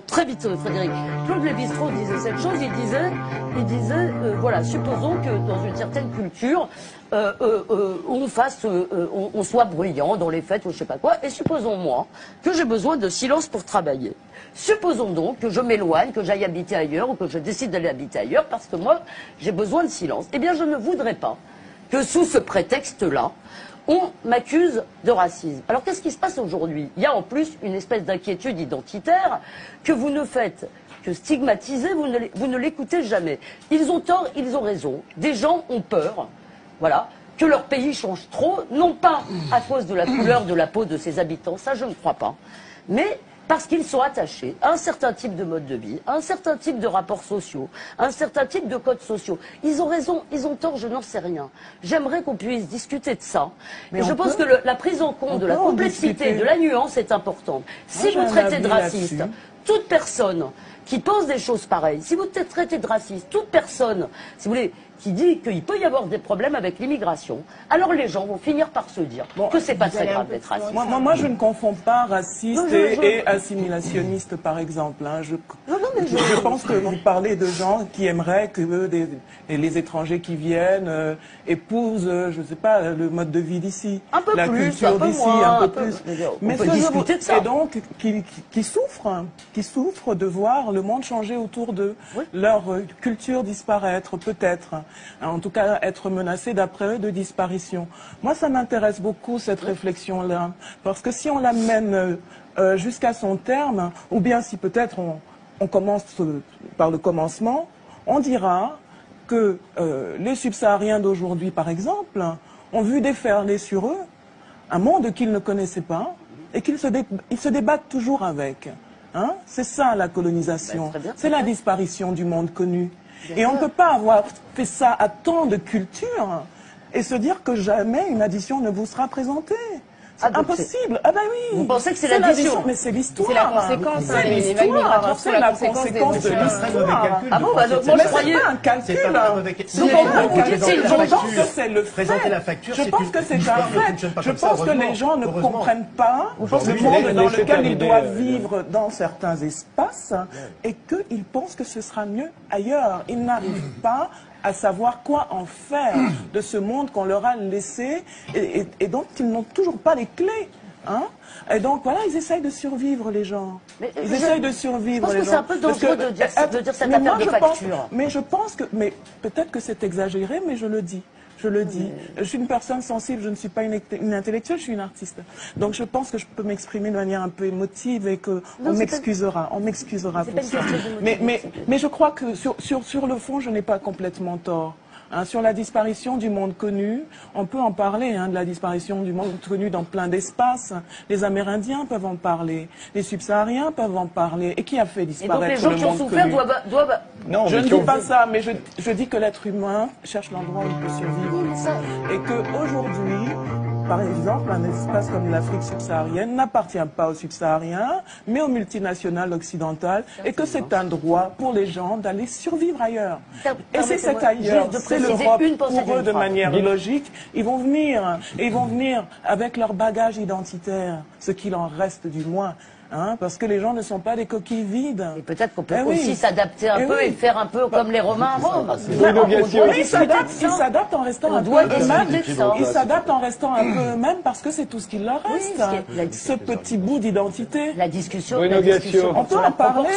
Très vite, Frédéric. Claude Lévi-Strauss disait cette chose, il disait voilà, supposons que dans une certaine culture, on soit bruyant dans les fêtes ou je sais pas quoi, et supposons moi que j'ai besoin de silence pour travailler. Supposons donc que je m'éloigne, que j'aille habiter ailleurs ou que je décide d'aller habiter ailleurs parce que moi, j'ai besoin de silence. Eh bien, je ne voudrais pas que sous ce prétexte-là, on m'accuse de racisme. Alors qu'est-ce qui se passe aujourd'hui? Il y a en plus une espèce d'inquiétude identitaire que vous ne faites que stigmatiser, vous ne l'écoutez jamais. Ils ont tort, ils ont raison. Des gens ont peur, voilà, que leur pays change trop, non pas à cause de la couleur de la peau de ses habitants, ça je ne crois pas, mais parce qu'ils sont attachés à un certain type de mode de vie, à un certain type de rapports sociaux, à un certain type de codes sociaux. Ils ont raison, ils ont tort, je n'en sais rien. J'aimerais qu'on puisse discuter de ça. Mais je pense que la prise en compte de la complexité, de la nuance est importante. Si vous traitez de raciste toute personne qui pense des choses pareilles, si vous traitez de raciste toute personne, si vous voulez, qui dit qu'il peut y avoir des problèmes avec l'immigration, alors les gens vont finir par se dire que c'est pas très grave d'être raciste. Moi, je ne confonds pas raciste et assimilationniste, par exemple. Hein. Je pense que vous parlez de gens qui aimeraient que les étrangers qui viennent épousent, je ne sais pas, le mode de vie d'ici, la culture d'ici, un peu plus. Mais on peut discuter de ça. Et donc, qui souffrent de voir le monde changer autour d'eux, leur culture disparaître, peut-être. En tout cas, être menacé d'après eux de disparition. Moi, ça m'intéresse beaucoup, cette réflexion-là. Parce que si on l'amène jusqu'à son terme, ou bien si peut-être on commence par le commencement, on dira que les subsahariens d'aujourd'hui, par exemple, ont vu déferler sur eux un monde qu'ils ne connaissaient pas et qu'ils se débattent toujours avec. Hein? C'est ça, la colonisation. C'est la disparition du monde connu. Et on ne peut pas avoir fait ça à tant de cultures et se dire que jamais une addition ne vous sera présentée. C'est impossible. Ah ben oui. Vous pensez que c'est l'addition? Mais c'est l'histoire. C'est la conséquence. C'est l'histoire. C'est la conséquence de l'histoire. Ah bon, bah donc moi je croyais... C'est pas un calcul. Donc vous dites c'est une Je pense que c'est le fait. Je pense que c'est un fait. Je pense que les gens ne comprennent pas le monde dans lequel ils doivent vivre dans certains espaces et qu'ils pensent que ce sera mieux ailleurs. Ils n'arrivent pas à savoir quoi en faire de ce monde qu'on leur a laissé et dont ils n'ont toujours pas les clés. Hein? Et donc voilà, ils essayent de survivre, les gens. Ils essayent de survivre, les gens. Je pense que c'est un peu dangereux de dire cette affaire de facture. Mais je pense que, peut-être que c'est exagéré, mais je le dis. Je le dis. Je suis une personne sensible, je ne suis pas une intellectuelle, je suis une artiste. Donc je pense que je peux m'exprimer de manière un peu émotive et qu'on m'excusera. On m'excusera pour ça. Mais je crois que sur le fond, je n'ai pas complètement tort. Hein, sur la disparition du monde connu, on peut en parler, hein, de la disparition du monde connu dans plein d'espaces. Les Amérindiens peuvent en parler, les Subsahariens peuvent en parler. Et qui a fait disparaître le monde connu? Et donc les gens qui ont souffert doivent... Non, je ne dis pas ça, mais je dis que l'être humain cherche l'endroit où il peut survivre. Et qu'aujourd'hui, par exemple, un espace comme l'Afrique subsaharienne n'appartient pas aux subsahariens, mais aux multinationales occidentales, et que c'est un droit pour les gens d'aller survivre ailleurs. Et c'est cet ailleurs, c'est l'Europe, pour eux de manière logique, ils vont venir avec leur bagage identitaire, ce qu'il en reste du moins. Hein, parce que les gens ne sont pas des coquilles vides. Et peut-être qu'on peut aussi s'adapter un peu et faire un peu comme les Romains avant. Ils s'adaptent en restant un peu eux-mêmes. Ils s'adaptent en restant un peu eux-mêmes parce que c'est tout ce qu'il leur reste. Ce petit bout d'identité. La discussion. On peut en parler,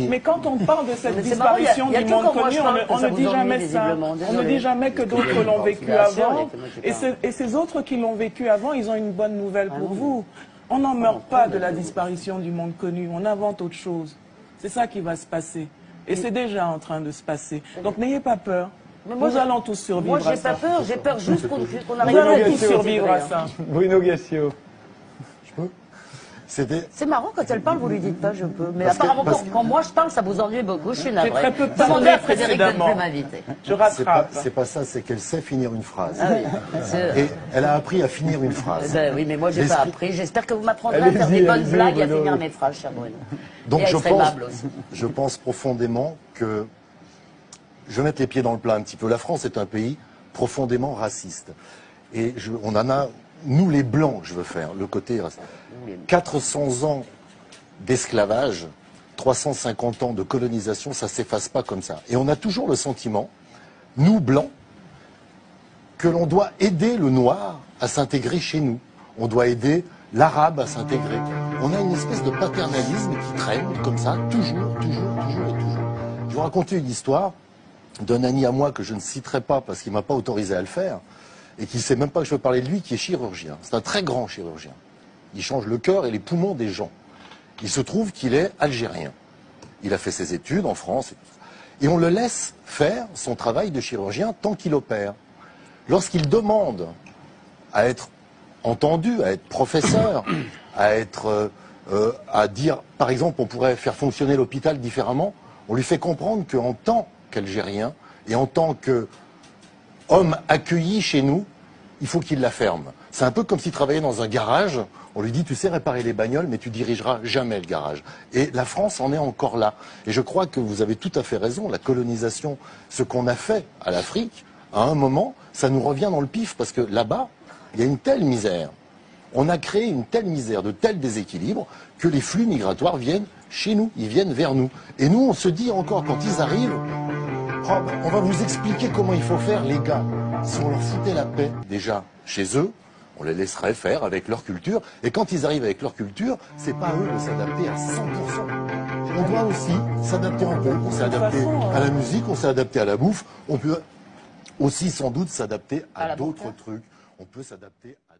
mais quand on parle de cette disparition du monde connu, on ne dit jamais ça. On ne dit jamais que d'autres l'ont vécu avant. Et ces autres qui l'ont vécu avant, ils ont une bonne nouvelle pour vous. On n'en meurt pas de la disparition du monde connu, on invente autre chose. C'est ça qui va se passer. Et c'est déjà en train de se passer. Donc n'ayez pas peur. Nous allons tous survivre à ça. Moi j'ai pas peur, j'ai peur juste qu'on arrive Nous allons tous survivre à ça. Bruno Gassio. C'est marrant, quand elle parle, vous lui dites pas je peux. Mais apparemment, quand moi je parle, ça vous ennuie beaucoup. Je suis navrée. J'ai très peu Demandez à Frédéric de ne plus m'inviter. Je rattrape. C'est pas ça, c'est qu'elle sait finir une phrase. Ah oui, et elle a appris à finir une phrase. Oui, mais moi j'ai pas appris. J'espère que vous m'apprendrez à faire des bonnes blagues et à finir mes phrases, cher Bruno. Donc je pense profondément que je vais mettre les pieds dans le plat un petit peu. La France est un pays profondément raciste. Et on en a, nous les Blancs, je veux faire, le côté raciste. 400 ans d'esclavage, 350 ans de colonisation, ça ne s'efface pas comme ça. Et on a toujours le sentiment, nous, Blancs, que l'on doit aider le noir à s'intégrer chez nous. On doit aider l'arabe à s'intégrer. On a une espèce de paternalisme qui traîne comme ça, toujours, toujours, toujours et toujours. Je vais vous raconter une histoire d'un ami à moi que je ne citerai pas parce qu'il ne m'a pas autorisé à le faire et qui ne sait même pas que je veux parler de lui, qui est chirurgien. C'est un très grand chirurgien. Il change le cœur et les poumons des gens. Il se trouve qu'il est algérien. Il a fait ses études en France. Et on le laisse faire son travail de chirurgien tant qu'il opère. Lorsqu'il demande à être entendu, à être professeur, à dire, par exemple, on pourrait faire fonctionner l'hôpital différemment, on lui fait comprendre qu'en tant qu'Algérien et en tant qu'homme accueilli chez nous, il faut qu'il la ferme. C'est un peu comme s'il travaillait dans un garage, on lui dit tu sais réparer les bagnoles mais tu dirigeras jamais le garage. Et la France en est encore là. Et je crois que vous avez tout à fait raison, la colonisation, ce qu'on a fait à l'Afrique, à un moment, ça nous revient dans le pif parce que là-bas, il y a une telle misère. On a créé une telle misère, de tels déséquilibres que les flux migratoires viennent chez nous, ils viennent vers nous. Et nous, on se dit encore quand ils arrivent, oh, on va vous expliquer comment il faut faire les gars. Si on leur foutait la paix déjà chez eux, on les laisserait faire avec leur culture. Et quand ils arrivent avec leur culture, c'est pas à eux de s'adapter à 100%. On doit aussi s'adapter un peu. On s'est adapté à la musique, on s'est adapté à la bouffe. On peut aussi sans doute s'adapter à d'autres trucs. On peut s'adapter à